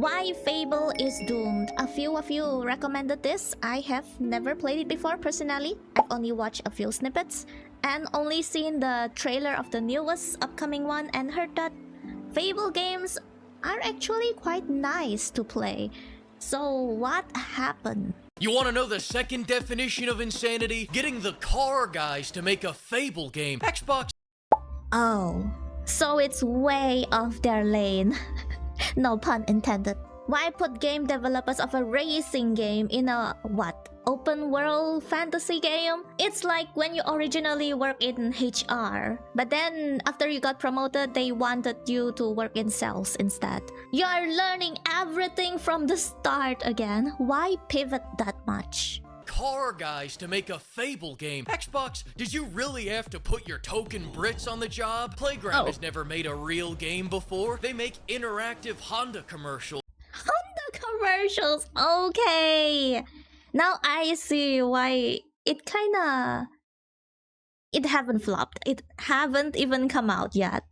Why Fable is doomed. A few of you recommended this. I have never played it before personally. I've only watched a few snippets and only seen the trailer of the newest upcoming one and heard that Fable games are actually quite nice to play. So what happened? You want to know the second definition of insanity? Getting the car guys to make a Fable game. Xbox. Oh, so it's way off their lane. No pun intended. Why put game developers of a racing game in a, what, open world fantasy game? It's like when you originally work in HR, but then after you got promoted, they wanted you to work in sales instead. You are learning everything from the start again. Why pivot that much? Car guys to make a Fable game. Xbox, did you really have to put your token Brits on the job? Playground has never made a real game before. They make interactive Honda commercials. Honda commercials, okay. Now I see why it haven't flopped. It haven't even come out yet.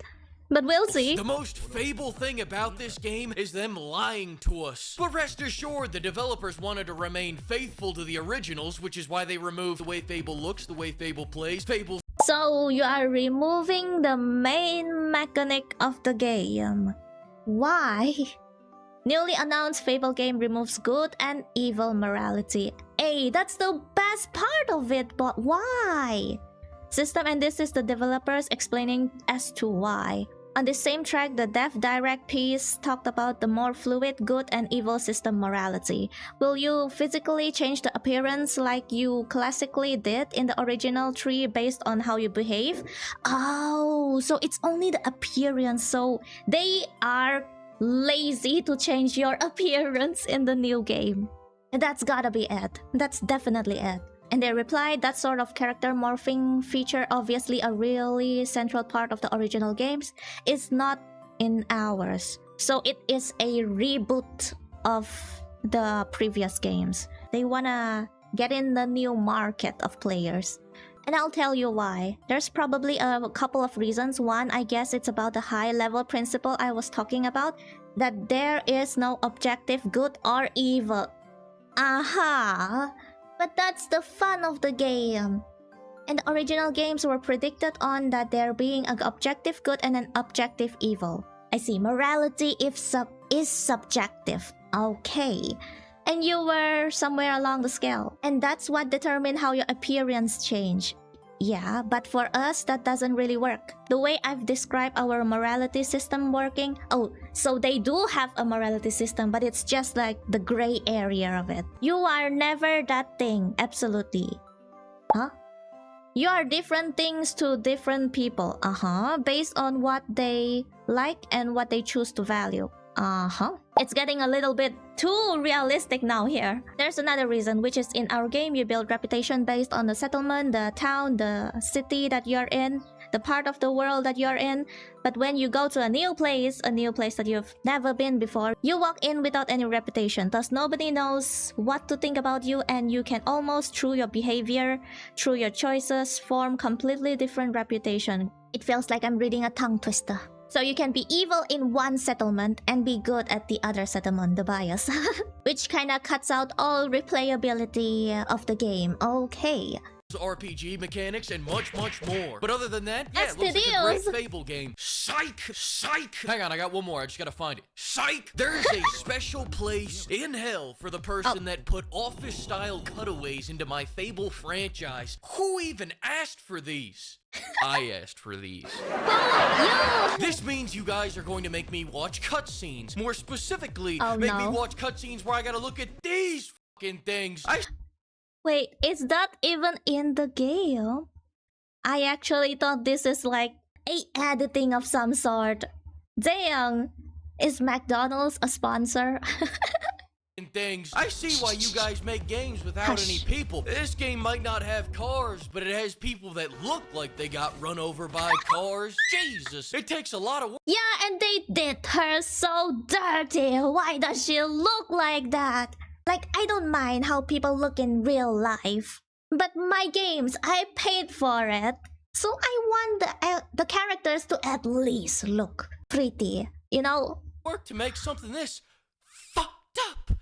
But we'll see. The most Fable thing about this game is them lying to us. But rest assured, the developers wanted to remain faithful to the originals, which is why they removed the way Fable looks, the way Fable plays, Fable's. So you are removing the main mechanic of the game. Why? Newly announced Fable game removes good and evil morality. Hey, that's the best part of it, but why? System, and this is the developers explaining as to why. On the same track, the Dev Direct piece talked about the more fluid good and evil system morality. Will you physically change the appearance like you classically did in the original tree based on how you behave? Oh, so it's only the appearance, so they are lazy to change your appearance in the new game. That's gotta be it. That's definitely it. And they replied, that sort of character morphing feature, obviously a really central part of the original games, is not in ours. So it is a reboot of the previous games. They wanna get in the new market of players. And I'll tell you why. There's probably a couple of reasons. One, I guess it's about the high-level principle I was talking about, that there is no objective good or evil. Aha! But that's the fun of the game. And the original games were predicted on that there being an objective good and an objective evil. I see. Morality is subjective. Okay. And you were somewhere along the scale. And that's what determined how your appearance changed. Yeah, but for us, that doesn't really work. The way I've described our morality system working... Oh, so they do have a morality system, but it's just like the gray area of it. You are never that thing, absolutely. Huh? You are different things to different people. Based on what they like and what they choose to value. It's getting a little bit too realistic now here. There's another reason, which is in our game, you build reputation based on the settlement, the town, the city that you're in, the part of the world that you're in. But when you go to a new place that you've never been before, you walk in without any reputation. Thus, nobody knows what to think about you, and you can almost, through your behavior, through your choices, form completely different reputation. It feels like I'm reading a tongue twister. So you can be evil in one settlement and be good at the other settlement, the bias. Which kinda cuts out all replayability of the game. Okay. RPG mechanics and much more. But other than that, yeah, That's it looks the like a great deals. Fable game. Psych! Hang on, I got one more. I just gotta find it. Psych! There is a special place in hell for the person that put office-style cutaways into my Fable franchise. Who even asked for these? I asked for these. This means you guys are going to make me watch cutscenes. More specifically, make me watch cutscenes where I gotta look at these fucking things. Wait, is that even in the game? I actually thought this is like a editing of some sort. Dang, is McDonald's a sponsor? Things. I see why you guys make games without any people. This game might not have cars, but it has people that look like they got run over by cars. Jesus, it takes a lot of work. Yeah, and they did her so dirty. Why does she look like that? Like, I don't mind how people look in real life, but my games, I paid for it. So I want the characters to at least look pretty, you know? Work to make something this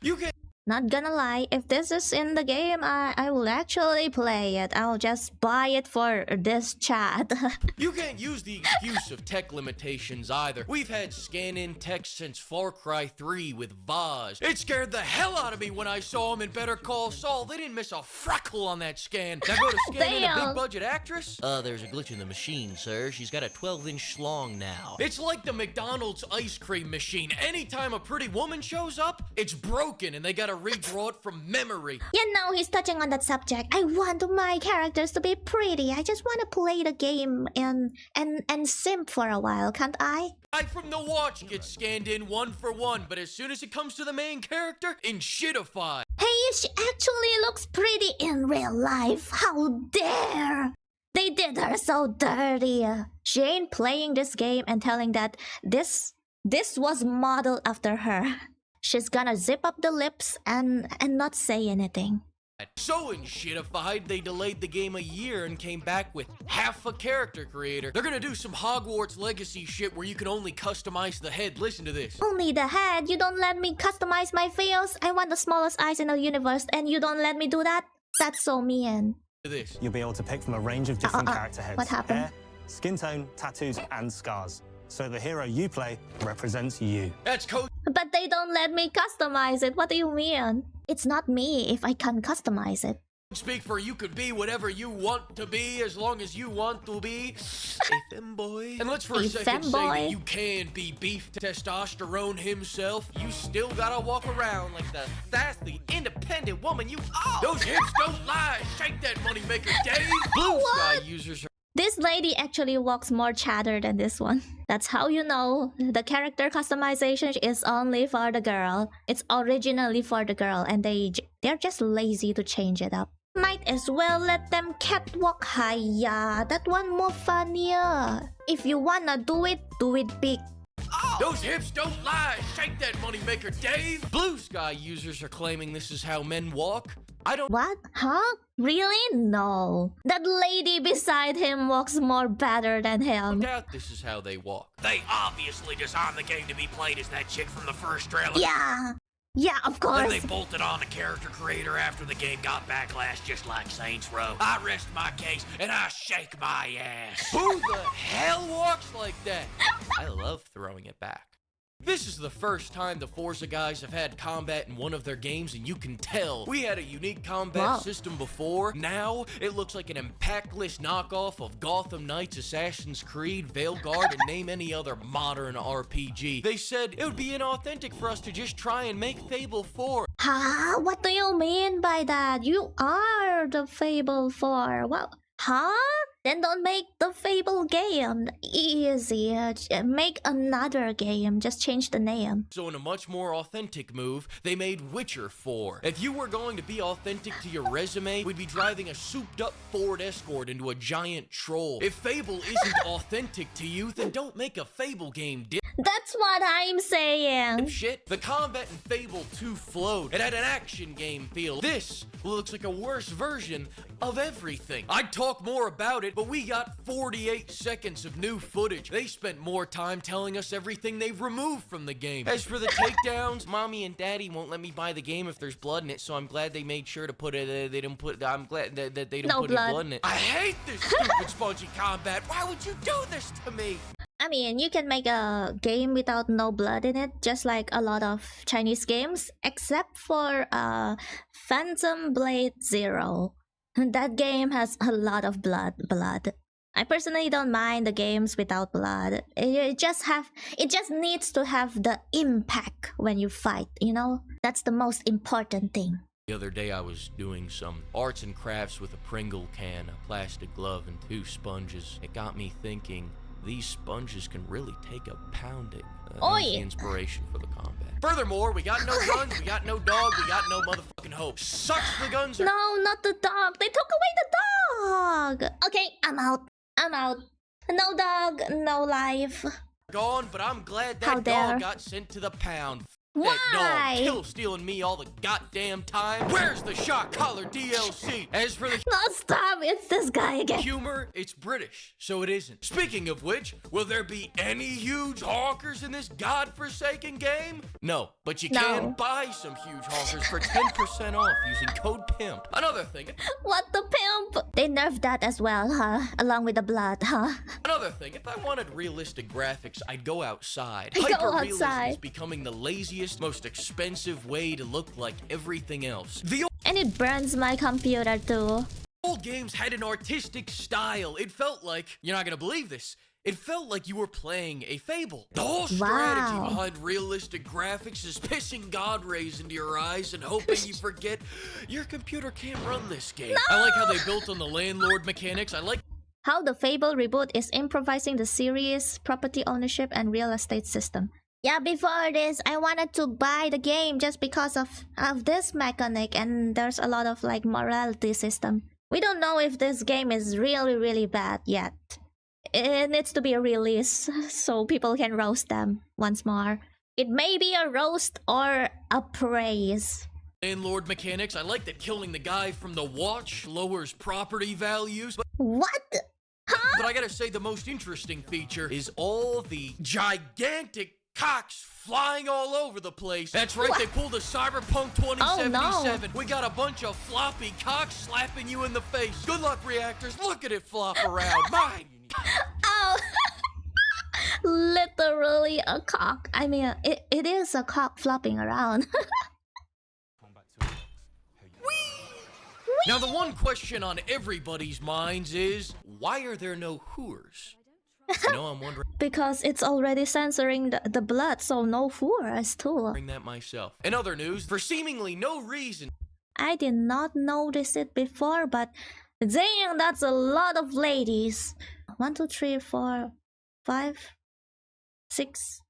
You can Not gonna lie, if this is in the game, I will actually play it. I'll just buy it for this chat. You can't use the excuse of tech limitations either. We've had scan-in text since Far Cry 3 with Vaz. It scared the hell out of me when I saw him in Better Call Saul. They didn't miss a freckle on that scan. Now go to scan in a big-budget actress? There's a glitch in the machine, sir. She's got a 12-inch schlong now. It's like the McDonald's ice cream machine. Anytime a pretty woman shows up, it's broken and they gotta redraw it from memory. You know, he's touching on that subject. I want my characters to be pretty. I just want to play the game and simp for a while, can't I? I from the watch gets scanned in 1 for 1, but as soon as it comes to the main character, in shitify. Hey, she actually looks pretty in real life. How dare! They did her so dirty. She ain't playing this game and telling that this was modeled after her. She's gonna zip up the lips and not say anything. So in shitified, they delayed the game a year and came back with half a character creator. They're gonna do some Hogwarts Legacy shit where you can only customize the head. Listen to this. Only the head? You don't let me customize my face? I want the smallest eyes in the universe and you don't let me do that? That's so mean. This. You'll be able to pick from a range of different character heads. What happened? Hair, skin tone, tattoos, and scars. So the hero you play represents you. That's code. But they don't let me customize it. What do you mean? It's not me if I can't customize it. Speak for you could be whatever you want to be as long as you want to be a femboy. And let's for a second say that you can be beef testosterone himself. You still gotta walk around like the sassy, independent woman you are. Those hips don't lie. Shake that moneymaker, Dave. Blue Sky users are. This lady actually walks more chatter than this one. That's how you know the character customization is only for the girl. It's originally for the girl and they're just lazy to change it up. Might as well let them catwalk higher. That one more funnier. If you wanna do it big. Those hips don't lie. Shake that moneymaker, Dave. Blue Sky users are claiming this is how men walk. I don't. What? Huh? Really? No. That lady beside him walks more better than him. Doubt this is how they walk. They obviously designed the game to be played as that chick from the first trailer. Yeah. Yeah, of course. Then they bolted on the character creator after the game got backlash, just like Saints Row. I rest my case and I shake my ass. Who the hell walks like that? I love throwing it back. This is the first time the Forza guys have had combat in one of their games, and you can tell. We had a unique combat system before. Now, it looks like an impactless knockoff of Gotham Knights, Assassin's Creed, Veilguard, and name any other modern RPG. They said it would be inauthentic for us to just try and make Fable 4. Huh? What do you mean by that? You are the Fable 4. What? Huh? Then don't make the Fable game. Easy. Make another game. Just change the name. So in a much more authentic move, they made Witcher 4. If you were going to be authentic to your resume, we'd be driving a souped-up Ford Escort into a giant troll. If Fable isn't authentic to you, then don't make a Fable game, That's what I'm saying. Shit. The combat in Fable 2 flowed. It had an action game feel. This looks like a worse version of everything. I'd talk more about it, but we got 48 seconds of new footage. They spent more time telling us everything they've removed from the game. As for the takedowns, mommy and daddy won't let me buy the game if there's blood in it, so I'm glad they made sure to put it, I'm glad that they didn't put any blood in it. I hate this stupid spongy combat. Why would you do this to me? I mean, you can make a game without no blood in it, just like a lot of Chinese games, except for Phantom Blade Zero. That game has a lot of blood. I personally don't mind the games without blood. It just needs to have the impact when you fight, you know? That's the most important thing. The other day I was doing some arts and crafts with a Pringle can, a plastic glove, and 2 sponges. It got me thinking, these sponges can really take a pounding. That's the inspiration for the combat. Furthermore, we got no guns, we got no dog, we got no motherfucking hope. Sucks the guns are— No, not the dog. They took away the dog. Okay, I'm out. No dog, no life. Gone, but I'm glad that dog got sent to the pound. Why? That dog kill stealing me all the goddamn time. Where's the shot collar DLC? As for the No, stop! It's this guy again. humor, it's British, so it isn't. Speaking of which, will there be any huge honkers in this godforsaken game? No, but you can buy some huge honkers for 10% off using code PIMP. Another thing. What the pimp? They nerfed that as well, huh? Along with the blood, huh? Another thing, if I wanted realistic graphics, I'd go outside. Go Hyper-realism outside. is becoming the laziest, most expensive way to look like everything else. The And it burns my computer too. old games had an artistic style. It felt like, you're not gonna believe this, it felt like you were playing a Fable. The whole strategy Wow. behind realistic graphics is pissing God rays into your eyes and hoping you forget your computer can't run this game. I like how they built on the landlord mechanics. I like How the Fable reboot is improvising the series, property ownership, and real estate system. Yeah, before this, I wanted to buy the game just because of this mechanic, and there's a lot of like morality system. We don't know if this game is really bad yet. It needs to be a release so people can roast them once more. It may be a roast or a praise. landlord mechanics. I like that killing the guy from the watch lowers property values. What? But I gotta say, the most interesting feature is all the gigantic cocks flying all over the place. That's right, they pulled a Cyberpunk 2077. We got a bunch of floppy cocks slapping you in the face. Good luck, reactors. Look at it flop around. Mine. Oh! Literally a cock. I mean, it is a cock flopping around. Now, the one question on everybody's minds is, why are there no whores? You know, I'm wondering Because it's already censoring the blood, so no whores too. that myself. In other news, for seemingly no reason, I did not notice it before, but dang, that's a lot of ladies. 1, 2, 3, 4, 5, 6.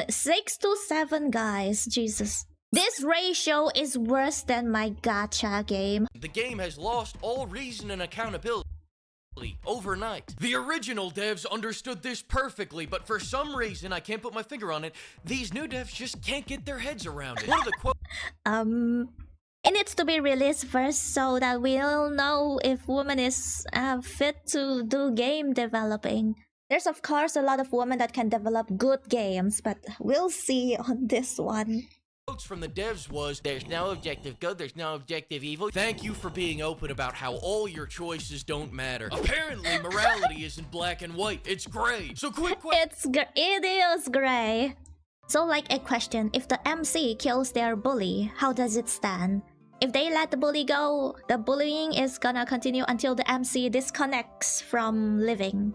6 to 7 guys, Jesus. This ratio is worse than my gacha game. the game has lost all reason and accountability overnight. The original devs understood this perfectly, but for some reason, I can't put my finger on it, these new devs just can't get their heads around it. One of the quotes It needs to be released first so that we'll know if woman is fit to do game developing. There's of course a lot of women that can develop good games, but we'll see on this one. from the devs was, there's no objective good, there's no objective evil. Thank you for being open about how all your choices don't matter. Apparently, morality isn't black and white, it's gray. So quick It is gray. So like a question, if the MC kills their bully, how does it stand? If they let the bully go, the bullying is gonna continue until the MC disconnects from living.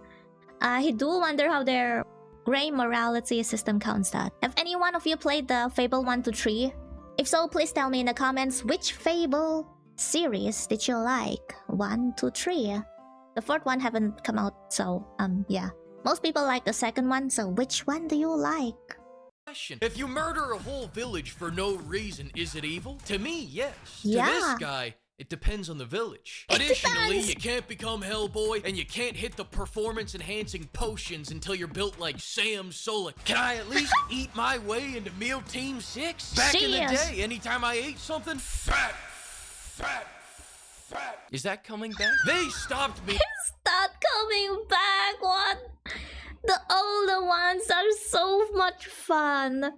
I do wonder how their gray morality system counts that. Have any one of you played the Fable 1 to 3? If so, please tell me in the comments which Fable series did you like? 1 to 3. The fourth one haven't come out, so yeah. Most people like the second one, so which one do you like? question. If you murder a whole village for no reason, is it evil? To me, yes. Yeah. To this guy, it depends on the village. Additionally, you can't become Hellboy, and you can't hit the performance-enhancing potions until you're built like Sam Solik. Can I at least eat my way into Meal Team 6? Back in the day, anytime I ate something, fat. Is that coming back? They stopped me. Stop coming back, what? The older ones are so much fun.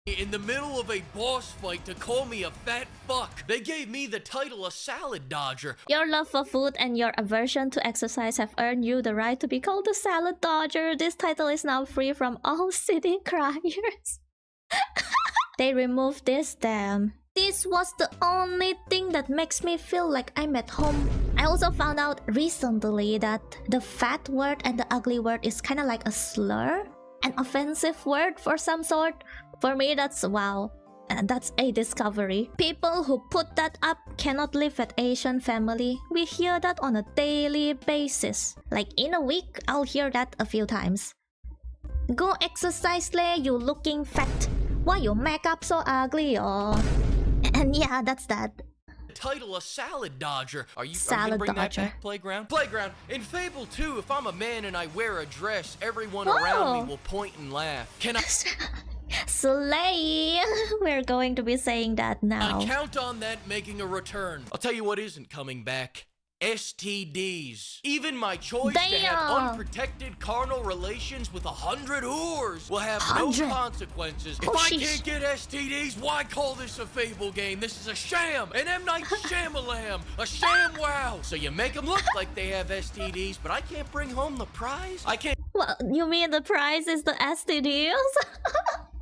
In the middle of a boss fight to call me a fat fuck. They gave me the title a salad dodger. Your love for food and your aversion to exercise have earned you the right to be called a salad dodger. This title is now free from all city criers. They removed this, damn. This was the only thing that makes me feel like I'm at home. I also found out recently that the fat word and the ugly word is kind of like a slur, an offensive word for some sort. For me, that's wow. And that's a discovery. People who put that up cannot live at Asian family. We hear that on a daily basis. Like in a week, I'll hear that a few times. Go exercise le, you looking fat. Why your makeup so ugly or... And yeah, that's that. Title a salad dodger. Are you Salad gonna bring dodger. that back, Playground? Playground. In Fable 2, if I'm a man and I wear a dress, everyone around me will point and laugh. Can I Slay! We're going to be saying that now. I count on that making a return. I'll tell you what isn't coming back. STDs. Even my choice to have unprotected carnal relations with 100 whores will have no consequences. If I can't get STDs, why call this a Fable game? This is a sham, an M. Night Shyamalan, a sham wow. So you make them look like they have STDs, but I can't bring home the prize? I can't... Well, you mean the prize is the STDs?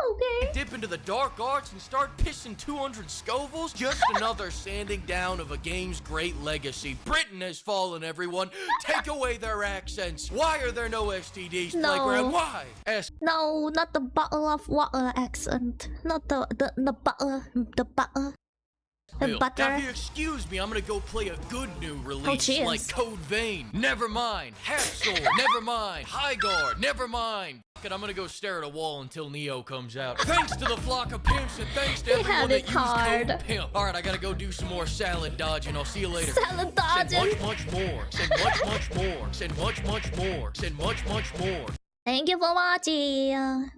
Okay. Dip into the dark arts and start pissing 200 Scovilles? Just another sanding down of a game's great legacy. Britain has fallen, everyone. Take away their accents. Why are there no STDs, Playground? Why? No, not the bottle of water accent. Not the butter. The butter. The butter. Now, if you excuse me, I'm gonna go play a good new release like Code Vein. Never mind. Half Sword. Never mind. High Guard. Never mind. I'm gonna go stare at a wall until Neo comes out. Thanks to the flock of pimps and thanks to everyone that used code pimp. Alright, I gotta go do some more salad dodging. I'll see you later. Salad dodging. Send much more. Send much more. Send much more. Send much more. Thank you for watching.